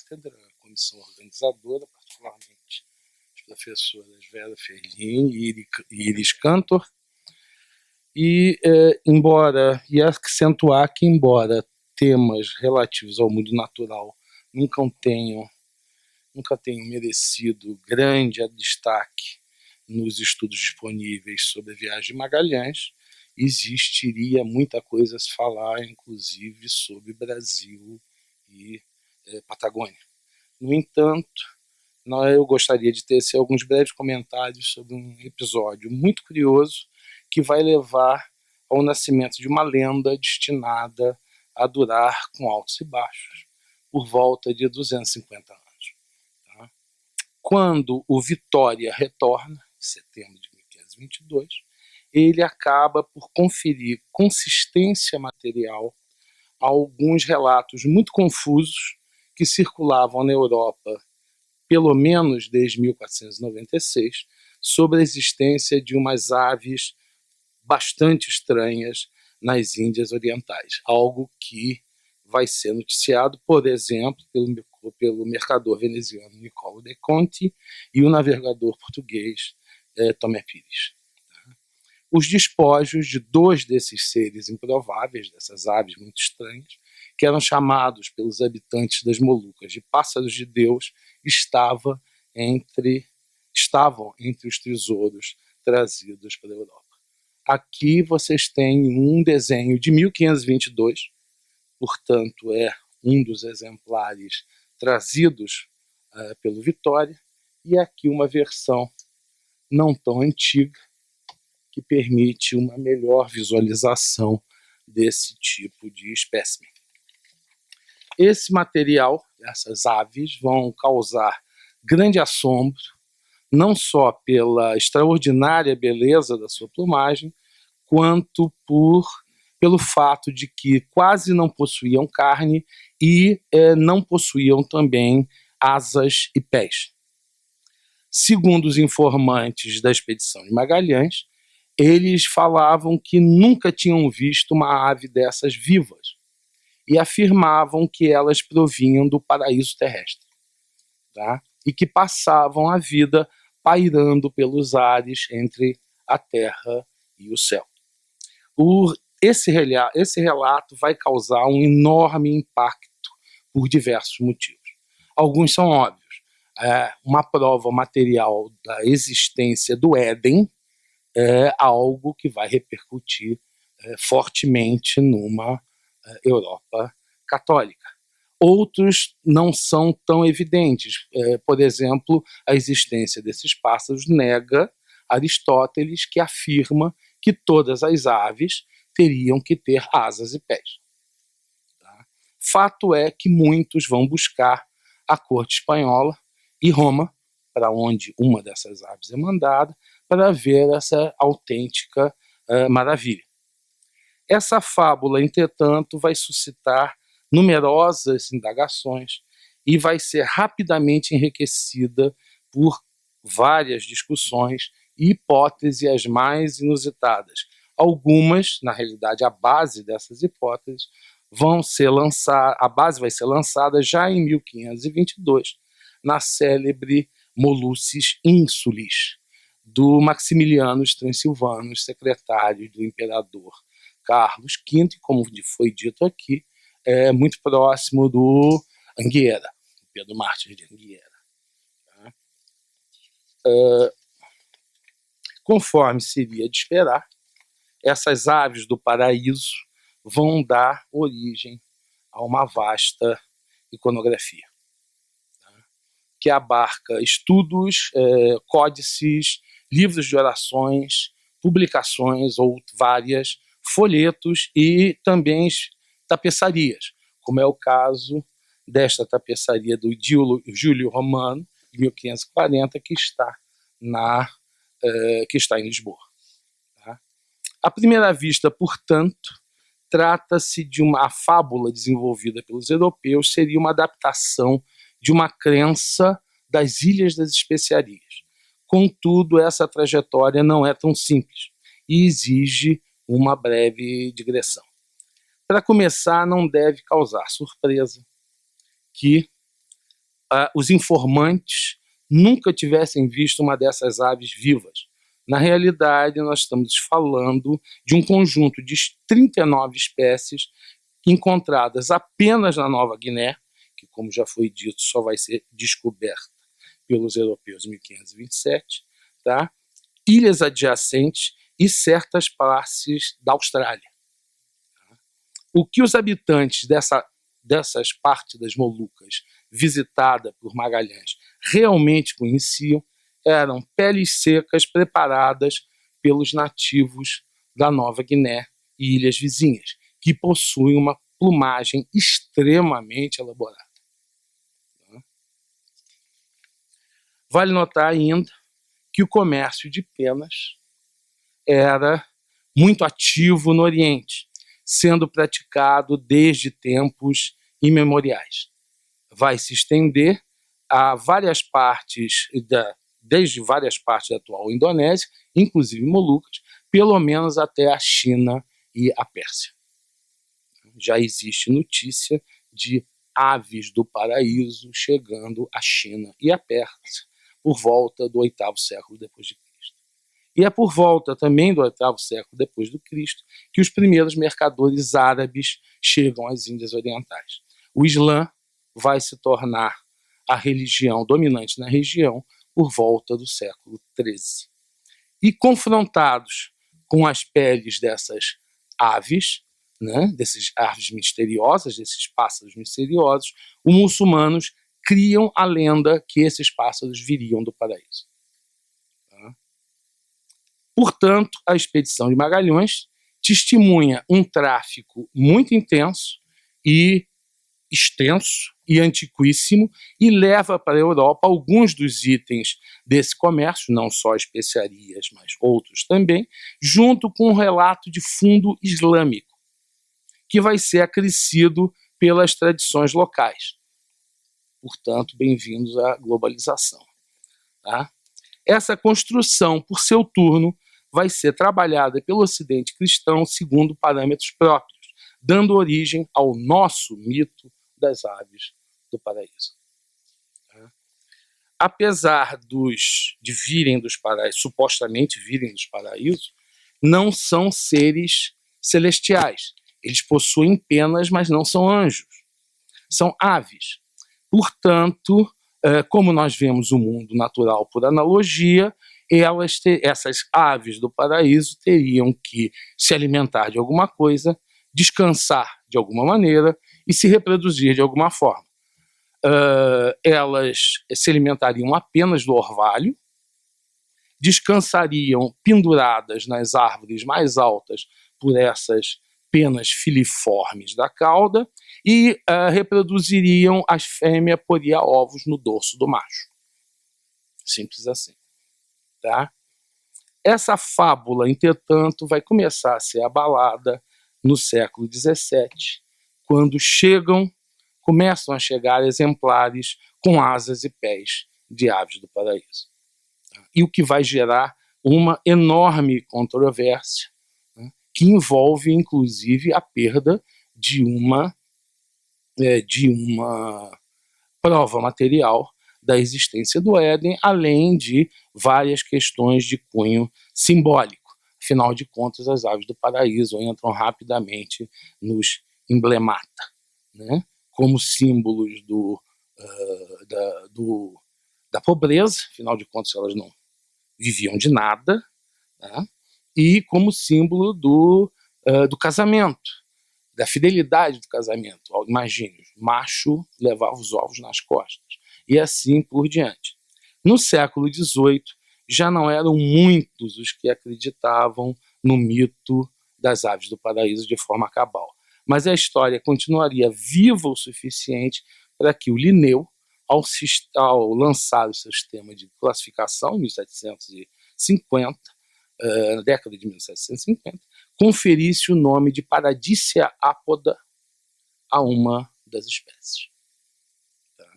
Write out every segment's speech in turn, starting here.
cátedra, a comissão organizadora, particularmente as professoras Vera Ferlin e Iris Cantor, e acentuar que, embora temas relativos ao mundo natural nunca tenham merecido grande destaque nos estudos disponíveis sobre a viagem de Magalhães, existiria muita coisa a se falar, inclusive sobre Brasil e Patagônia. No entanto, eu gostaria de tecer alguns breves comentários sobre um episódio muito curioso que vai levar ao nascimento de uma lenda destinada a durar com altos e baixos por volta de 250 anos. Tá? Quando o Vitória retorna, em setembro de 1522, ele acaba por conferir consistência material a alguns relatos muito confusos que circulavam na Europa, pelo menos desde 1496, sobre a existência de umas aves bastante estranhas nas Índias Orientais, algo que vai ser noticiado, por exemplo, pelo mercador veneziano Niccolo de Conti e o navegador português Tomé Pires. Os despojos de 2 desses seres improváveis, dessas aves muito estranhas, que eram chamados pelos habitantes das Molucas de pássaros de Deus, estavam entre os tesouros trazidos pela Europa. Aqui vocês têm um desenho de 1522, portanto é um dos exemplares trazidos pelo Vitória, e aqui uma versão não tão antiga, que permite uma melhor visualização desse tipo de espécime. Esse material, essas aves, vão causar grande assombro, não só pela extraordinária beleza da sua plumagem, quanto pelo fato de que quase não possuíam carne e não possuíam também asas e pés. Segundo os informantes da expedição de Magalhães, eles falavam que nunca tinham visto uma ave dessas vivas e afirmavam que elas provinham do paraíso terrestre, tá? E que passavam a vida pairando pelos ares entre a terra e o céu. Esse relato vai causar um enorme impacto por diversos motivos. Alguns são óbvios. Uma prova material da existência do Éden é algo que vai repercutir fortemente numa Europa católica. Outros não são tão evidentes. Por exemplo, a existência desses pássaros nega Aristóteles, que afirma que todas as aves teriam que ter asas e pés. Tá? Fato é que muitos vão buscar a corte espanhola e Roma, para onde uma dessas aves é mandada, para ver essa autêntica maravilha. Essa fábula, entretanto, vai suscitar numerosas indagações e vai ser rapidamente enriquecida por várias discussões e hipóteses as mais inusitadas. Algumas, na realidade, a base dessas hipóteses a base vai ser lançada já em 1522, na célebre Molluscis Insulis, do Maximilianus Transilvanus, secretário do imperador Carlos V, como foi dito aqui, muito próximo do Anguera, Pedro Mártir de Anguera. Tá? Conforme seria de esperar, essas aves do paraíso vão dar origem a uma vasta iconografia, tá? Que abarca estudos, códices, livros de orações, publicações ou várias, folhetos e também tapeçarias, como é o caso desta tapeçaria do Júlio Romano, de 1540, que está em Lisboa. Tá? À primeira vista, portanto, trata-se de uma fábula desenvolvida pelos europeus, seria uma adaptação de uma crença das Ilhas das Especiarias. Contudo, essa trajetória não é tão simples e exige uma breve digressão. Para começar, não deve causar surpresa que os informantes nunca tivessem visto uma dessas aves vivas. Na realidade, nós estamos falando de um conjunto de 39 espécies encontradas apenas na Nova Guiné, que, como já foi dito, só vai ser descoberta pelos europeus em 1527, tá? Ilhas adjacentes e certas partes da Austrália. O que os habitantes dessas partes das Molucas visitada por Magalhães realmente conheciam eram peles secas preparadas pelos nativos da Nova Guiné e ilhas vizinhas, que possuem uma plumagem extremamente elaborada. Vale notar ainda que o comércio de penas era muito ativo no Oriente, sendo praticado desde tempos imemoriais. Vai se estender a várias partes desde várias partes da atual Indonésia, inclusive Molucas, pelo menos até a China e a Pérsia. Já existe notícia de aves do paraíso chegando à China e à Pérsia por volta do 8º século depois de Cristo. E é por volta também do 8º século depois de Cristo que os primeiros mercadores árabes chegam às Índias Orientais. O Islã vai se tornar a religião dominante na região por volta do século XIII. E confrontados com as peles dessas aves, né, desses aves misteriosas, desses pássaros misteriosos, os muçulmanos criam a lenda que esses pássaros viriam do paraíso. Portanto, a expedição de Magalhães testemunha um tráfico muito intenso e extenso e antiquíssimo e leva para a Europa alguns dos itens desse comércio, não só especiarias, mas outros também, junto com um relato de fundo islâmico, que vai ser acrescido pelas tradições locais. Portanto, bem-vindos à globalização. Tá? Essa construção, por seu turno, vai ser trabalhada pelo Ocidente cristão segundo parâmetros próprios, dando origem ao nosso mito das aves do paraíso. Apesar de virem dos paraísos, supostamente virem dos paraísos, não são seres celestiais. Eles possuem penas, mas não são anjos. São aves. Portanto, como nós vemos o mundo natural por analogia, essas aves do paraíso teriam que se alimentar de alguma coisa, descansar de alguma maneira e se reproduzir de alguma forma. Elas se alimentariam apenas do orvalho, descansariam penduradas nas árvores mais altas por essas penas filiformes da cauda e reproduziriam, as fêmeas poria ovos no dorso do macho. Simples assim. Tá? Essa fábula, entretanto, vai começar a ser abalada no século XVII, quando começam a chegar exemplares com asas e pés de aves do paraíso. E o que vai gerar uma enorme controvérsia, né, que envolve, inclusive, a perda de uma prova material da existência do Éden, além de várias questões de cunho simbólico. Afinal de contas, as aves do paraíso entram rapidamente nos emblemata, né, como símbolos da pobreza, afinal de contas elas não viviam de nada, né, e como símbolo do casamento, da fidelidade do casamento. Imagine, o macho levava os ovos nas costas, e assim por diante. No século XVIII, já não eram muitos os que acreditavam no mito das aves do paraíso de forma cabal. Mas a história continuaria viva o suficiente para que o Linneu, ao lançar o seu sistema de classificação em 1750, na década de 1750, conferisse o nome de Paradisea apoda a uma das espécies. Tá?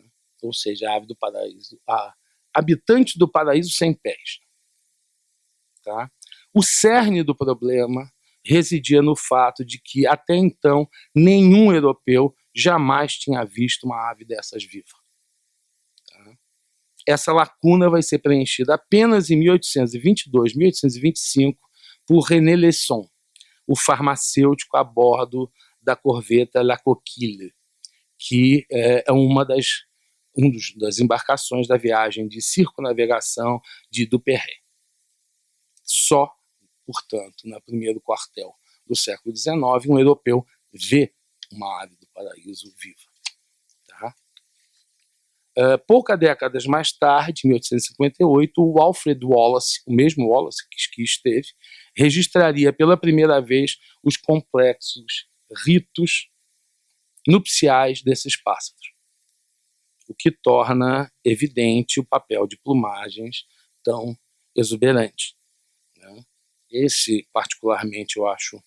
Ou seja, a ave do paraíso, a habitante do paraíso sem pés. Tá? O cerne do problema residia no fato de que, até então, nenhum europeu jamais tinha visto uma ave dessas viva. essa lacuna vai ser preenchida apenas em 1822, 1825, por René Lesson, o farmacêutico a bordo da corveta La Coquille, que é uma das embarcações da viagem de circunnavegação de Duperrey. Só, portanto, no primeiro quartel do século XIX, um europeu vê uma ave do paraíso viva. Tá? Poucas décadas mais tarde, em 1858, o Alfred Wallace, o mesmo Wallace que esteve, registraria pela primeira vez os complexos ritos nupciais desses pássaros, o que torna evidente o papel de plumagens tão exuberantes. Né? Esse, particularmente, eu acho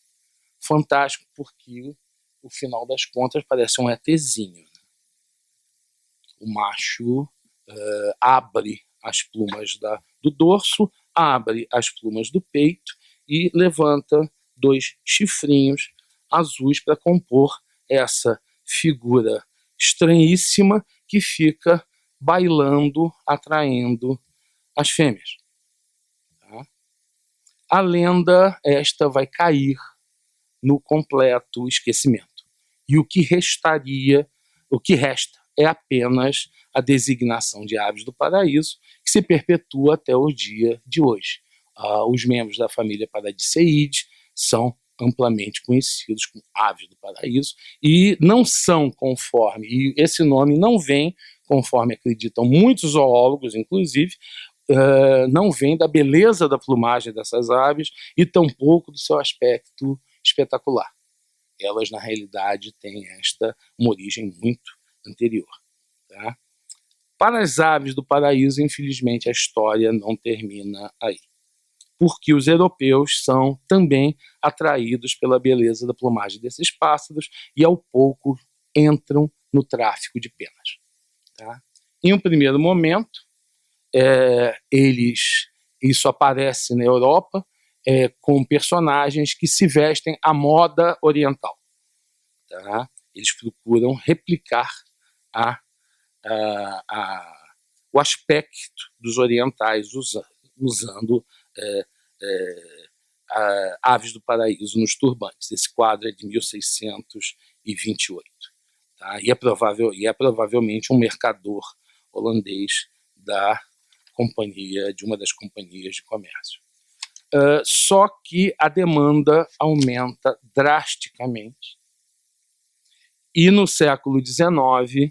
fantástico, porque o final das contas parece um ETzinho. Né? O macho abre as plumas do dorso, abre as plumas do peito e levanta 2 chifrinhos azuis para compor essa figura estranhíssima que fica bailando, atraindo as fêmeas. Tá? A lenda esta vai cair no completo esquecimento. E o que resta é apenas a designação de aves do paraíso, que se perpetua até o dia de hoje. Os membros da família Paradiseidae são amplamente conhecidos como aves do paraíso e não são conforme, e esse nome não vem, conforme acreditam muitos zoólogos, inclusive, não vem da beleza da plumagem dessas aves e tampouco do seu aspecto espetacular. Elas, na realidade, têm uma origem muito anterior. Tá? Para as aves do paraíso, infelizmente, a história não termina aí. Porque os europeus são também atraídos pela beleza da plumagem desses pássaros e, ao pouco, entram no tráfico de penas. Tá? Em um primeiro momento, isso aparece na Europa com personagens que se vestem à moda oriental. Tá? Eles procuram replicar o aspecto dos orientais usando aves do paraíso nos turbantes. Esse quadro é de 1628. Tá? E é provavelmente um mercador holandês de uma das companhias de comércio. Só que a demanda aumenta drasticamente e no século XIX,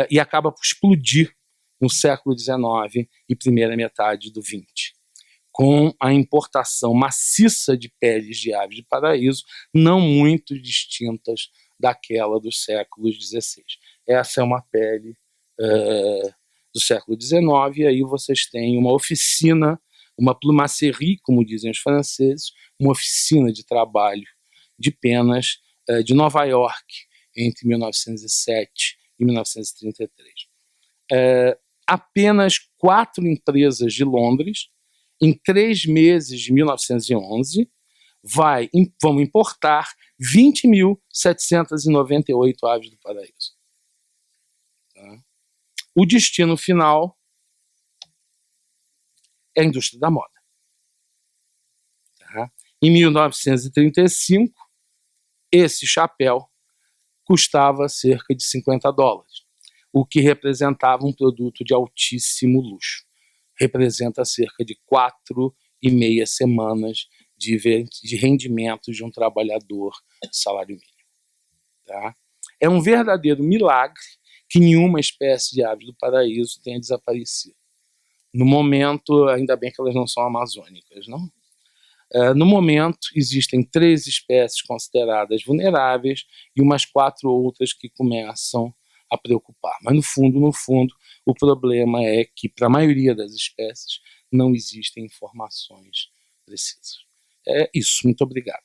e acaba por explodir no século XIX e primeira metade do XX, com a importação maciça de peles de aves de paraíso, não muito distintas daquela dos séculos XVI. Essa é uma pele do século XIX, e aí vocês têm uma oficina, uma plumacerie, como dizem os franceses, uma oficina de trabalho de penas de Nova York, entre 1907 e 1933. Apenas 4 empresas de Londres, em 3 meses de 1911, vão importar 20.798 aves do paraíso. Tá? O destino final é a indústria da moda. Tá? Em 1935, esse chapéu custava cerca de $50, o que representava um produto de altíssimo luxo. Representa cerca de 4,5 semanas de rendimento de um trabalhador de salário mínimo. Tá? É um verdadeiro milagre que nenhuma espécie de aves do paraíso tenha desaparecido. No momento, ainda bem que elas não são amazônicas, não? No momento, existem 3 espécies consideradas vulneráveis e umas 4 outras que começam a preocupar. Mas, no fundo, o problema é que, para a maioria das espécies, não existem informações precisas. É isso. Muito obrigado.